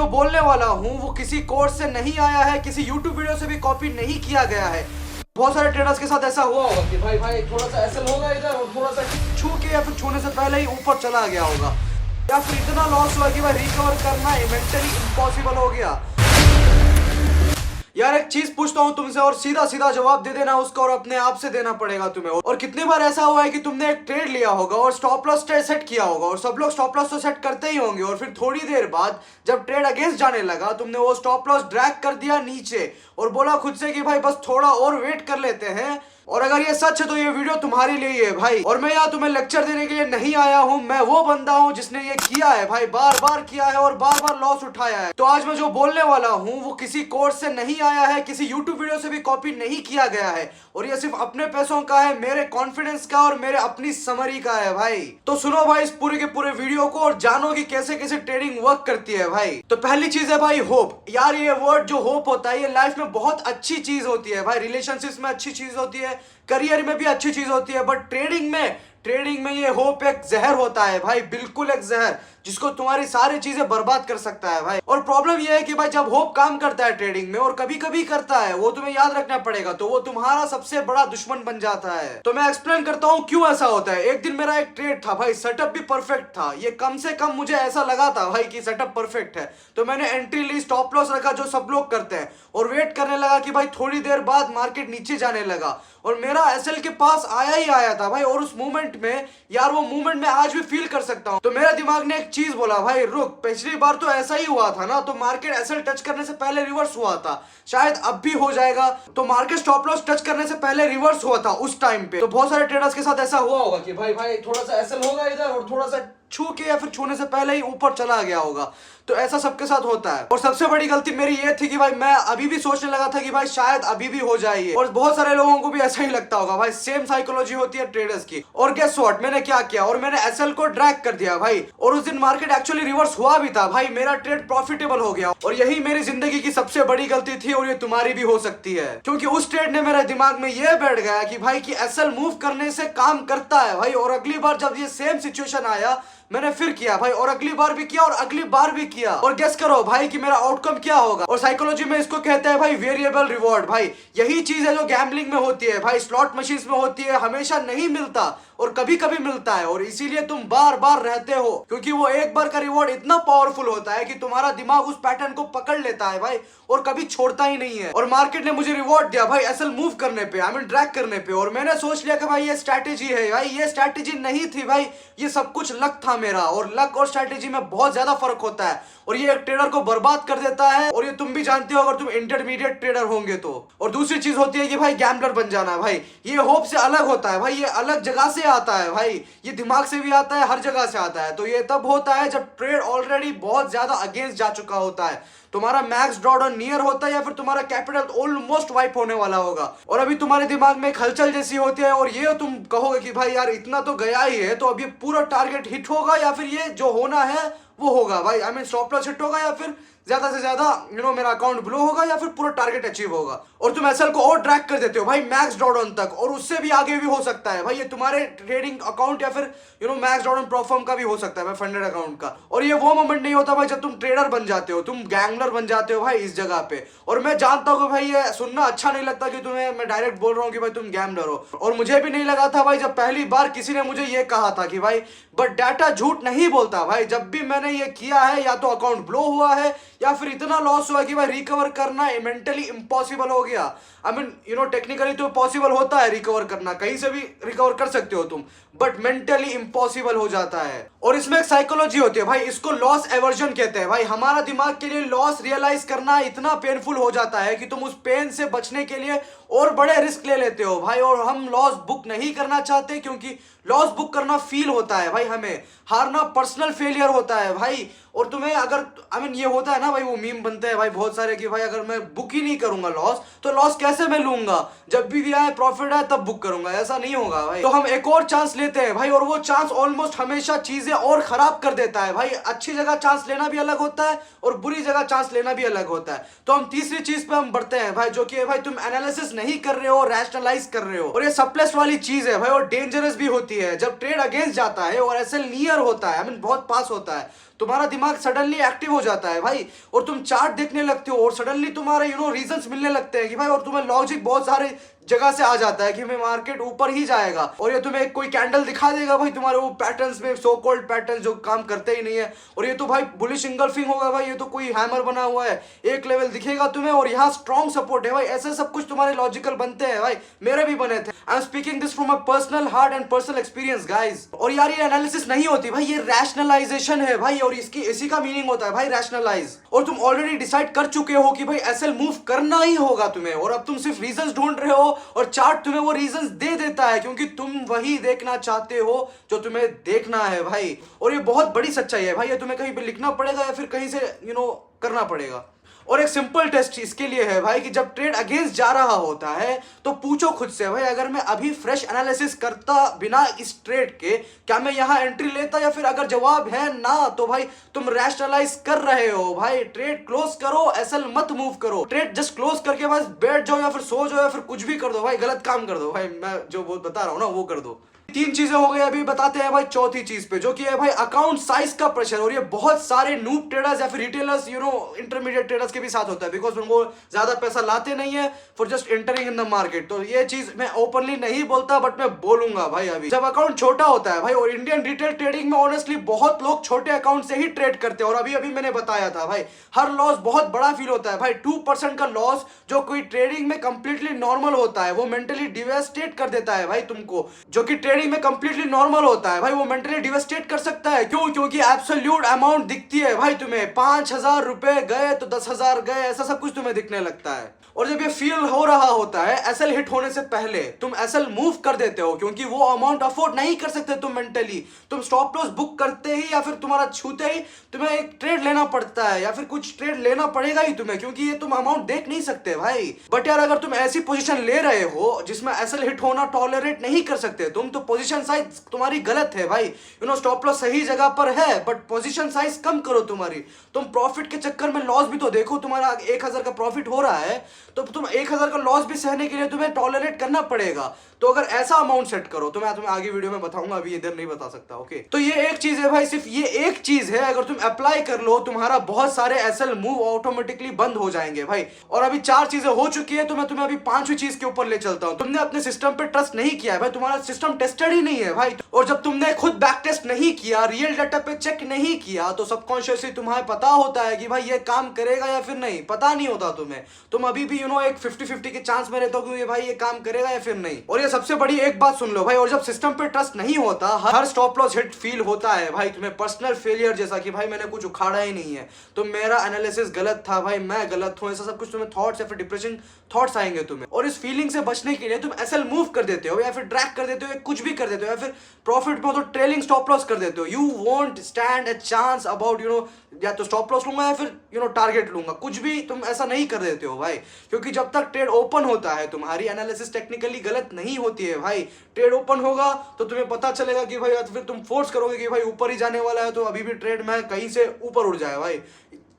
जो बोलने वाला हूँ वो किसी कोर्स से नहीं आया है, किसी यूट्यूब वीडियो से भी कॉपी नहीं किया गया है। बहुत सारे ट्रेडर्स के साथ ऐसा हुआ होगा कि भाई थोड़ा सा ऐसा होगा इधर और थोड़ा सा छू के या फिर छूने से पहले ही ऊपर चला गया होगा, या फिर इतना लॉस हुआ कि भाई रिकवर करना मेंटली इम्पॉसिबल हो गया। यार एक चीज पूछता हूँ तुमसे और सीधा सीधा जवाब दे देना उसका, और अपने आप से देना पड़ेगा तुम्हें। और कितनी बार ऐसा हुआ है कि तुमने एक ट्रेड लिया होगा और स्टॉप लॉस सेट किया होगा, और सब लोग स्टॉप लॉस तो सेट करते ही होंगे, और फिर थोड़ी देर बाद जब ट्रेड अगेंस्ट जाने लगा तुमने वो स्टॉप लॉस ड्रैग कर दिया नीचे और बोला खुद से कि भाई बस थोड़ा और वेट कर लेते हैं। और अगर ये सच है तो ये वीडियो तुम्हारे लिए ही है भाई। और मैं यहाँ तुम्हें लेक्चर देने के लिए नहीं आया हूँ, मैं वो बंदा हूँ जिसने ये किया है भाई, बार बार किया है और बार बार लॉस उठाया है। तो आज मैं जो बोलने वाला हूँ वो किसी कोर्स से नहीं आया है, किसी यूट्यूब वीडियो से भी कॉपी नहीं किया गया है, और ये सिर्फ अपने पैसों का है, मेरे कॉन्फिडेंस का और मेरे अपनी समरी का है भाई। तो सुनो भाई इस पूरे के पूरे वीडियो को और जानो कि कैसे कैसे ट्रेडिंग वर्क करती है भाई। तो पहली चीज है भाई होप। यार ये वर्ड जो होप होता है ये लाइफ में बहुत अच्छी चीज होती है भाई, रिलेशनशिप्स में अच्छी चीज होती है, करियर में भी अच्छी चीज होती है, बट ट्रेडिंग में ये होप एक जहर होता है भाई, बिल्कुल एक जहर जिसको तुम्हारी सारी चीजें बर्बाद कर सकता है भाई। और प्रॉब्लम ये है कि भाई जब होप काम करता है ट्रेडिंग में, और कभी कभी करता है, वो तुम्हें याद रखना पड़ेगा, तो वो तुम्हारा सबसे बड़ा दुश्मन बन जाता है। तो मैं एक्सप्लेन करता हूँ क्यों ऐसा होता है। एक दिन मेरा एक ट्रेड था भाई, सेटअप भी परफेक्ट था, ये कम से कम मुझे ऐसा लगा था भाई कि सेटअप परफेक्ट है, तो मैंने एंट्री ली, स्टॉप लॉस रखा जो सब लोग करते हैं, और वेट करने लगा कि भाई थोड़ी देर बाद मार्केट नीचे जाने लगा, और मेरा एसएल के पास आया ही आया था भाई। और उस मूवमेंट में यार, वो मूवमेंट मैं आज भी फील कर सकता हूँ। तो मेरा दिमाग ने एक चीज बोला, भाई रुक, पिछली बार तो ऐसा ही हुआ था ना, तो मार्केट एसएल टच करने से पहले रिवर्स हुआ था, शायद अब भी हो जाएगा। तो मार्केट स्टॉप लॉस टच करने से पहले रिवर्स हुआ था उस टाइम पे। तो बहुत सारे ट्रेडर्स के साथ ऐसा हुआ होगा कि भाई थोड़ा सा एसएल होगा इधर और थोड़ा सा छू के या फिर छूने से पहले ही ऊपर चला गया होगा। तो ऐसा सबके साथ होता है। और सबसे बड़ी गलती मेरी ये थी कि भाई मैं अभी भी सोचने लगा था कि भाई शायद अभी भी हो जाएगी, और बहुत सारे लोगों को भी ऐसा ही लगता होगा भाई, सेम साइकोलॉजी होती है ट्रेडर्स की। और गेस व्हाट, मैंने क्या किया, और मैंने एसएल को ड्रैग कर दिया भाई, और उस दिन मार्केट एक्चुअली रिवर्स हुआ भी था भाई, मेरा ट्रेड प्रॉफिटेबल हो गया। और यही मेरी जिंदगी की सबसे बड़ी गलती थी, और ये तुम्हारी भी हो सकती है, क्योंकि उस ट्रेड ने मेरे दिमाग में ये बैठ गया कि भाई कि एसएल मूव करने से काम करता है भाई। और अगली बार जब ये सेम सिचुएशन आया मैंने फिर किया भाई, और अगली बार भी किया और अगली बार भी किया, और गेस करो भाई कि मेरा आउटकम क्या होगा। और साइकोलॉजी में इसको कहते हैं भाई वेरिएबल रिवॉर्ड। भाई यही चीज है जो गैम्बलिंग में होती है भाई, स्लॉट मशीन्स में होती है, हमेशा नहीं मिलता और कभी कभी मिलता है, और इसीलिए तुम बार बार रहते हो, क्योंकि वो एक बार का रिवॉर्ड इतना पावरफुल होता है कि तुम्हारा दिमाग उस पैटर्न को पकड़ लेता है भाई, और कभी छोड़ता ही नहीं है। और मार्केट ने मुझे रिवॉर्ड दिया भाई एसएल मूव करने पे, आई मीन ड्रैग करने पे, और मैंने सोच लिया कि भाई ये स्ट्रैटेजी है। भाई ये स्ट्रैटेजी नहीं थी भाई, ये सब कुछ लक था मेरा, और लक और स्ट्रैटेजी में बहुत ज्यादा फर्क होता है, और ये एक ट्रेडर को बर्बाद कर देता है, और ये तुम भी जानते हो अगर तुम इंटरमीडिएट ट्रेडर होंगे तो। और दूसरी चीज होती है कि भाई गैम्बलर बन जाना। भाई ये होप से अलग होता है भाई, ये अलग जगह से आता है भाई, ये दिमाग से भी आता है, हर जगह से आता है। तो ये तब होता है जब ट्रेड ऑलरेडी बहुत ज्यादा अगेंस्ट जा चुका होता है, तुम्हारा मैक्स ड्रॉडाउन नियर होता है, या फिर तुम्हारा कैपिटल ऑलमोस्ट वाइप होने वाला होगा, और अभी तुम्हारे दिमाग में एक हलचल जैसी होती है, और ये तुम कहोगे कि भाई यार इतना तो गया ही है, तो अब ये पूरा टारगेट हिट होगा या फिर ये जो होना है वो होगा भाई, I mean stop loss hit होगा, या फिर ज्यादा से ज्यादा मेरा अकाउंट ब्लो होगा, या फिर पूरा टारगेट अचीव होगा। और तुम एसएल को और ड्रैग कर देते हो भाई मैक्स ड्रॉडाउन तक, और उससे भी आगे भी हो सकता है भाई, ये तुम्हारे ट्रेडिंग अकाउंट या फिर मैक्स ड्रॉडाउन परफॉर्म का भी हो सकता है भाई, फंडेड अकाउंट का। और ये वो मोमेंट नहीं होता भाई जब तुम ट्रेडर बन जाते हो, तुम गैंगलर बन जाते हो भाई इस जगह पे। और मैं जानता हूँ भाई ये सुनना अच्छा नहीं लगता कि तुम्हें मैं डायरेक्ट बोल रहा हूँ कि भाई तुम गैम्बलर हो, और मुझे भी नहीं लगा था भाई जब पहली बार किसी ने मुझे ये कहा था कि भाई, बट डाटा झूठ नहीं बोलता भाई, जब भी मैंने ये किया है या तो अकाउंट ब्लो हुआ है, या फिर इतना लॉस हुआ कि भाई रिकवर करना मेंटली इम्पॉसिबल हो गया। आई मीन टेक्निकली तो पॉसिबल होता है रिकवर करना, कहीं से भी रिकवर कर सकते हो तुम, बट मेंटली इम्पॉसिबल हो जाता है। और इसमें एक साइकोलॉजी होती है भाई, इसको लॉस एवर्जन कहते हैं भाई। हमारा दिमाग के लिए लॉस रियलाइज करना इतना पेनफुल हो जाता है कि तुम उस पेन से बचने के लिए और बड़े रिस्क ले लेते हो भाई, और हम लॉस बुक नहीं करना चाहते, क्योंकि लॉस बुक करना फील होता है भाई, हमें हारना पर्सनल फेलियर होता है भाई। और तुम्हें अगर आई मीन ये होता है ना भाई, वो मीम बनते हैं भाई बहुत सारे कि भाई अगर मैं बुक ही नहीं करूंगा लॉस, तो लॉस कैसे मैं लूंगा, जब भी आए प्रॉफिट आए तब बुक करूंगा, ऐसा नहीं होगा भाई। तो हम एक और चांस लेते हैं भाई, और वो चांस ऑलमोस्ट हमेशा चीजें और खराब कर देता है भाई। अच्छी जगह चांस लेना भी अलग होता है और बुरी जगह चांस लेना भी अलग होता है। तो हम तीसरी चीज पे हम बढ़ते हैं भाई, जो कि भाई तुम एनालिसिस नहीं कर रहे हो, रैशनलाइज कर रहे हो। और ये सप्लेस वाली चीज है भाई, और डेंजरस भी होती है। जब ट्रेड अगेंस्ट जाता है और ऐसे नियर होता है, आई मीन बहुत पास होता है, तुम्हारा दिमाग सडनली एक्टिव हो जाता है भाई, और तुम चार्ट देखने लगते हो, और सडनली तुम्हारे रीजंस मिलने लगते हैं कि भाई, और तुम्हें लॉजिक बहुत सारे जगह से आ जाता है कि मैं मार्केट ऊपर ही जाएगा, और ये तुम्हें कोई कैंडल दिखा देगा भाई तुम्हारे वो पैटर्न्स में, सो कॉल्ड पैटर्न्स जो काम करते ही नहीं है, और ये तो भाई बुलिश इंगल्फिंग होगा भाई, ये तो कोई हैमर बना हुआ है, एक लेवल दिखेगा तुम्हें और यहाँ स्ट्रॉन्ग सपोर्ट है भाई। ऐसे सब कुछ तुम्हारे लॉजिकल बनते हैं भाई, मेरे भी बने थे। I am speaking this from a personal heart and personal experience guys. और यार ये एनालिसिस नहीं होती भाई, ये रैशनलाइजेशन है भाई, और इसी का मीनिंग होता है भाई रैशनलाइज। और तुम ऑलरेडी डिसाइड कर चुके हो कि भाई एसएल मूव करना ही होगा तुम्हें, और अब तुम सिर्फ रीजंस ढूंढ रहे हो, और चार्ट तुम्हें वो रीजंस दे देता है, क्योंकि तुम वही देखना चाहते हो जो तुम्हें देखना है भाई। और ये बहुत बड़ी सच्चाई है भाई, ये तुम्हें कहीं पे लिखना पड़ेगा या फिर कहीं से करना पड़ेगा। और एक सिंपल टेस्ट इसके लिए है भाई कि जब ट्रेड अगेंस्ट जा रहा होता है तो पूछो खुद से भाई, अगर मैं अभी फ्रेश एनालिसिस करता बिना इस ट्रेड के, क्या मैं यहां एंट्री लेता? या फिर अगर जवाब है ना, तो भाई तुम रैशनलाइज कर रहे हो भाई। ट्रेड क्लोज करो, एसएल मत मूव करो। ट्रेड जस्ट क्लोज करके बस बैठ जाओ या फिर सो जाओ या फिर कुछ भी कर दो भाई, गलत काम कर दो भाई, मैं जो बता रहा हूं ना वो कर दो। तीन चीजें हो गई, अभी बताते हैं भाई चौथी चीज पे, जो कि है भाई अकाउंट साइज का प्रेशर। और ये बहुत सारे नूब ट्रेडर्स या फिर रिटेलर्स इंटरमीडिएट ट्रेडर्स के भी साथ होता है, बिकॉज उनको ज्यादा पैसा लाते नहीं है for just entering in the market. तो ये चीज मैं ओपनली नहीं बोलता, बट मैं बोलूंगा भाई। अभी जब अकाउंट छोटा होता है भाई, और इंडियन रिटेल ट्रेडिंग में ऑनेस्टली बहुत लोग छोटे अकाउंट से ही ट्रेड करते हैं, और अभी मैंने बताया था भाई, हर लॉस बहुत बड़ा फील होता है भाई। 2% का लॉस जो कोई ट्रेडिंग में कंप्लीटली नॉर्मल होता है, वो मेंटली डिवेस्टेट कर देता है भाई तुमको। जो कि ट्रेडिंग में कंप्लीटली नॉर्मल होता है भाई, वो मेंटली डिवेस्टेट कर सकता है। क्यों? क्योंकि एब्सोल्यूट अमाउंट दिखती है भाई तुम्हें, 5,000 रुपए गए तो 10,000 गए, ऐसा सब कुछ तुम्हें दिखने लगता है। और जब ये फील हो रहा होता है एसएल हिट होने से पहले, तुम एसएल मूव कर देते हो, क्योंकि वो अमाउंट अफोर्ड नहीं कर सकते तुम मेंटली। तुम स्टॉप लॉस बुक करते ही या फिर तुम्हारा छूते ही तुम्हें एक ट्रेड लेना पड़ता है, या फिर कुछ ट्रेड लेना पड़ेगा ही तुम्हें, क्योंकि ये तुम अमाउंट देख नहीं सकते भाई। बट यार अगर तुम ऐसी पोजीशन ले रहे हो जिसमें एसएल हिट होना टॉलरेट नहीं कर सकते तुम, तो पोजीशन साइज तुम्हारी गलत है भाई। स्टॉप लॉस सही जगह पर है, बट पोजीशन साइज कम करो तुम्हारी। तुम प्रॉफिट के चक्कर में लॉस भी तो देखो, तुम्हारा 1,000 का प्रॉफिट हो रहा है, तो तुम 1,000 का लॉस भी सहने के लिए तुम्हें टॉलरेट करना पड़ेगा। तो अगर ऐसा अमाउंट सेट करो, तो मैं तुम्हें आगे वीडियो में बताऊंगा, अभी इधर नहीं बता सकता। ओके, तो ये एक चीज है भाई, सिर्फ ये एक चीज है, अगर तुम अप्लाई कर लो तुम्हारा बहुत सारे एसएल मूव ऑटोमेटिकली बंद हो जाएंगे भाई। और अभी 4 चीजें हो चुकी है, तो मैं तुम्हें अभी 5वीं चीज के ऊपर ले चलता हूं। तुमने अपने सिस्टम पे ट्रस्ट नहीं किया है भाई, तुम्हारा सिस्टम टेस्टेड ही नहीं है भाई। और जब तुमने खुद बैक टेस्ट नहीं किया, रियल डाटा पे चेक नहीं किया, तो सबकॉन्शियसली तुम्हें पता होता है कि भाई ये काम करेगा या फिर नहीं, पता नहीं होता तुम्हें। तुम अभी भी एक 50-50 के चांस में रहते हो कि भाई ये काम करेगा या फिर नहीं। और ये सबसे बड़ी एक बात सुन लो भाई, और जब सिस्टम पे ट्रस्ट नहीं होता, हर स्टॉप लॉस हिट फील होता है भाई तुम्हें पर्सनल फेलियर जैसा, कि भाई मैंने कुछ उखाड़ा ही नहीं है, तो मेरा एनालिसिस गलत था भाई, मैं गलत हूं, ऐसा सब कुछ तुम्हें थॉट्स या फिर डिप्रेशन थॉट्स आएंगे तुम्हें। और इस फीलिंग से बचने के लिए तुम एसएल मूव कर देते हो, या फिर ड्रैग कर देते हो, या कुछ भी कर देते हो, या फिर प्रॉफिट में तो ट्रेलिंग स्टॉप लॉस कर देते हो। You won't stand a chance about या तो स्टॉप लॉस लूंगा या फिर टारगेट लूंगा, कुछ भी तुम ऐसा नहीं कर देते हो भाई। क्योंकि जब तक ट्रेड ओपन होता है, तुम्हारी एनालिसिस टेक्निकली गलत नहीं होती है भाई। ट्रेड ओपन होगा तो तुम्हें पता चलेगा कि भाई, फिर तुम फोर्स करोगे कि भाई ऊपर ही जाने वाला है, तो अभी भी ट्रेड में कहीं से ऊपर उड़ जाए भाई।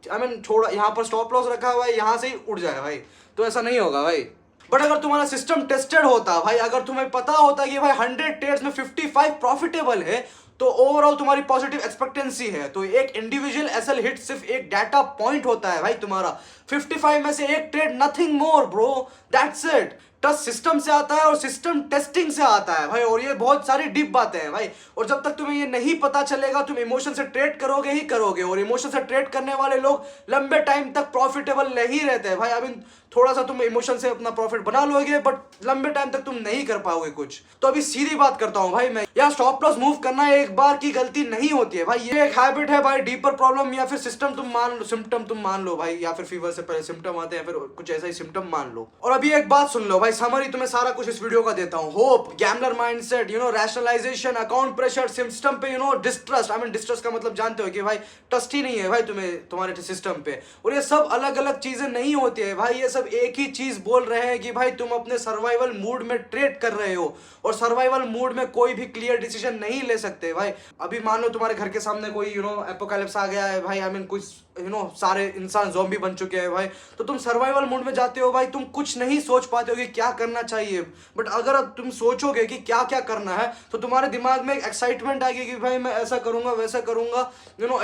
आई मीन थोड़ा यहाँ पर स्टॉप लॉस रखा हुआ है, यहाँ से ही उड़ जाए भाई, तो ऐसा नहीं होगा भाई। बट अगर तुम्हारा सिस्टम टेस्टेड होता भाई, अगर तुम्हें पता होता कि भाई 100 ट्रेड्स में 55 प्रॉफिटेबल है, तो ओवरऑल तुम्हारी पॉजिटिव एक्सपेक्टेंसी है, तो एक इंडिविजुअल एसएल हिट सिर्फ एक डाटा पॉइंट होता है भाई तुम्हारा। 55 में से एक trade, nothing more bro, that's it. Trust system से आता है और सिस्टम टेस्टिंग से आता है भाई, और ये बहुत सारी डीप बातें हैं भाई। और जब तक तुम्हें ये नहीं पता चलेगा, तुम इमोशन से ट्रेड करोगे ही करोगे, और इमोशन से ट्रेड करने वाले लोग लंबे टाइम तक प्रॉफिटेबल नहीं रहते हैं भाई। आई मीन थोड़ा सा तुम इमोशन से अपना प्रॉफिट बना लोगे, बट लंबे टाइम तक तुम नहीं कर पाओगे कुछ। तो अभी सीधी बात करता हूं भाई, मैं यार स्टॉप लॉस मूव करना एक बार की गलती नहीं होती है भाई, ये एक हैबिट है भाई। डीपर प्रॉब्लम या फिर सिस्टम तुम मान लो, सिम्टम तुम मान लो भाई, या फिर फीवर से पहले सिम्टम आते हैं, फिर कुछ ऐसा ही सिम्टम मान लो। और अभी एक बात सुन लो भाई, समरी तुम्हें सारा कुछ इस वीडियो का देता हूं। Hope, gambler mindset, rationalisation, account pressure, system पे डिस्ट्रस्ट। आई मीन डिस्ट्रस्ट का मतलब जानते हो कि भाई ट्रस्ट ही नहीं है भाई तुम्हारे सिस्टम पे। और ये सब अलग अलग चीजें नहीं होती है भाई, ये सब एक ही चीज बोल रहे हैं कि भाई तुम अपने सर्वाइवल मूड में ट्रेड कर रहे हो, और सर्वाइवल मूड में कोई भी क्लियर डिसीजन नहीं ले सकते भाई। अभी मान लो तुम्हारे घर के सामने कोई एपोकैलिप्स आ गया है भाई, आई मीन कुछ सारे इंसान ज़ॉम्बी बन चुके हैं भाई, तो तुम सर्वाइवल मोड में जाते हो भाई, तुम कुछ नहीं सोच पाते हो कि क्या करना चाहिए। बट अगर अब तुम सोचोगे कि क्या क्या करना है तो तुम्हारे दिमाग में एक एक्साइटमेंट आएगी कि भाई मैं ऐसा करूंगा वैसा करूंगा,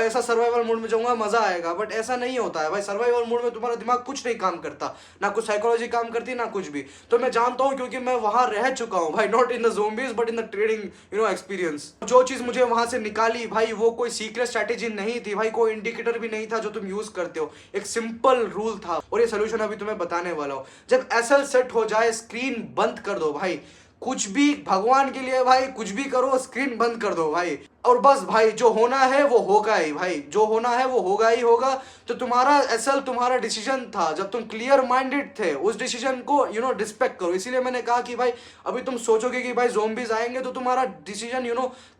ऐसा सर्वाइवल मोड में जाऊंगा, मजा आएगा। बट ऐसा नहीं होता है भाई, सर्वाइवल मोड में तुम्हारा दिमाग कुछ नहीं काम करता, ना कुछ साइकोलॉजी काम करती ना कुछ भी। तो मैं जानता हूँ क्योंकि मैं वहां रह चुका हूँ भाई, not in the zombies but in the trading experience. जो चीज मुझे वहां से निकाली भाई वो कोई सीक्रेट स्ट्रेटेजी नहीं थी भाई, कोई इंडिकेटर भी नहीं था जो तुम यूज करते हो, एक सिंपल रूल था और ये सोल्यूशन अभी तुम्हें बताने वाला हूं। जब एसएल सेट हो जाए स्क्रीन बंद कर दो भाई, कुछ भी भगवान के लिए भाई कुछ भी करो, स्क्रीन बंद कर दो भाई, और बस भाई जो होना है वो होगा ही भाई, जो होना है वो होगा ही होगा। तो तुम्हारा एसएल तुम्हारा डिसीजन था, जब तुम क्लियर माइंडेड थे उस डिसीजन को रिस्पेक्ट करो। इसीलिए मैंने कहा कि भाई अभी तुम सोचोगे कि भाई ज़ॉम्बीज आएंगे तो तुम्हारा डिसीजन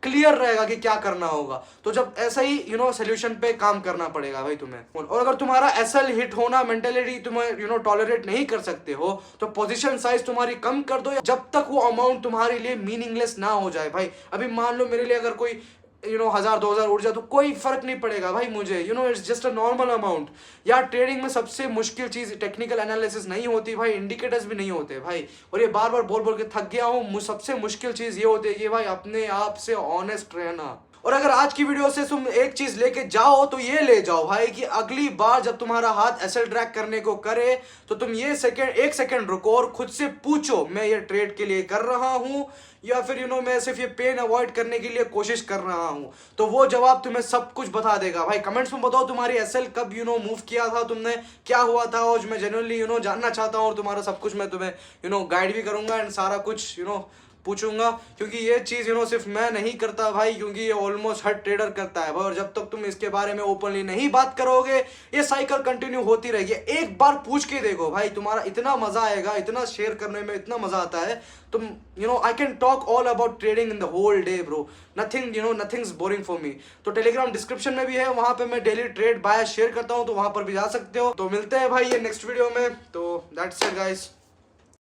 क्लियर रहेगा कि क्या करना होगा। तो जब ऐसा ही सोल्यूशन पे काम करना पड़ेगा भाई तुम्हें। और अगर तुम्हारा एसएल हिट होना मेंटेलिटी तुम्हें टॉलरेट नहीं कर सकते हो तो पोजीशन साइज तुम्हारी कम कर दो, जब तक वो अमाउंट तुम्हारे लिए मीनिंगलेस ना हो जाए भाई। अभी मान लो मेरे लिए अगर कोई 1000-2000 उड़ जाए तो कोई फर्क नहीं पड़ेगा भाई मुझे, it's just a normal amount. यार ट्रेडिंग में सबसे मुश्किल चीज टेक्निकल एनालिसिस नहीं होती भाई, इंडिकेटर्स भी नहीं होते भाई, और ये बार बार बोल बोल के थक गया हूँ। सबसे मुश्किल चीज ये होती है कि भाई अपने आप से ऑनेस्ट रहना। और अगर आज की वीडियो से तुम एक चीज लेके जाओ तो ये ले जाओ भाई कि अगली बार जब तुम्हारा हाथ एसएल ट्रैक करने को करे तो तुम ये एक सेकंड रुको और खुद से पूछो मैं ये ट्रेड के लिए कर रहा हूं या फिर मैं सिर्फ ये पेन अवॉइड करने के लिए कोशिश कर रहा हूं। तो वो जवाब तुम्हें सब कुछ बता देगा भाई। कमेंट्स में बताओ तुम्हारी एसएल कब मूव किया था तुमने, क्या हुआ था, और मैं जेन्युइनली जानना चाहता हूं और तुम्हारा सब कुछ मैं तुम्हें गाइड भी करूंगा एंड सारा कुछ पूछूंगा, क्योंकि ये चीज सिर्फ मैं नहीं करता भाई, क्योंकि ये ऑलमोस्ट हर ट्रेडर करता है भाई। और जब तक तुम इसके बारे में ओपनली नहीं बात करोगे ये साइकिल कंटिन्यू होती रहेगी। एक बार पूछ के देखो भाई, तुम्हारा इतना मजा आएगा, इतना शेयर करने में इतना मजा आता है। तुम I can talk all about trading in the whole day bro, nothing's boring for me. तो टेलीग्राम डिस्क्रिप्शन में भी है, वहां पे मैं डेली ट्रेड बाय शेयर करता हूं, तो वहां पर भी जा सकते हो। तो मिलते हैं भाई ये नेक्स्ट वीडियो में। तो दैट्स इट गाइस।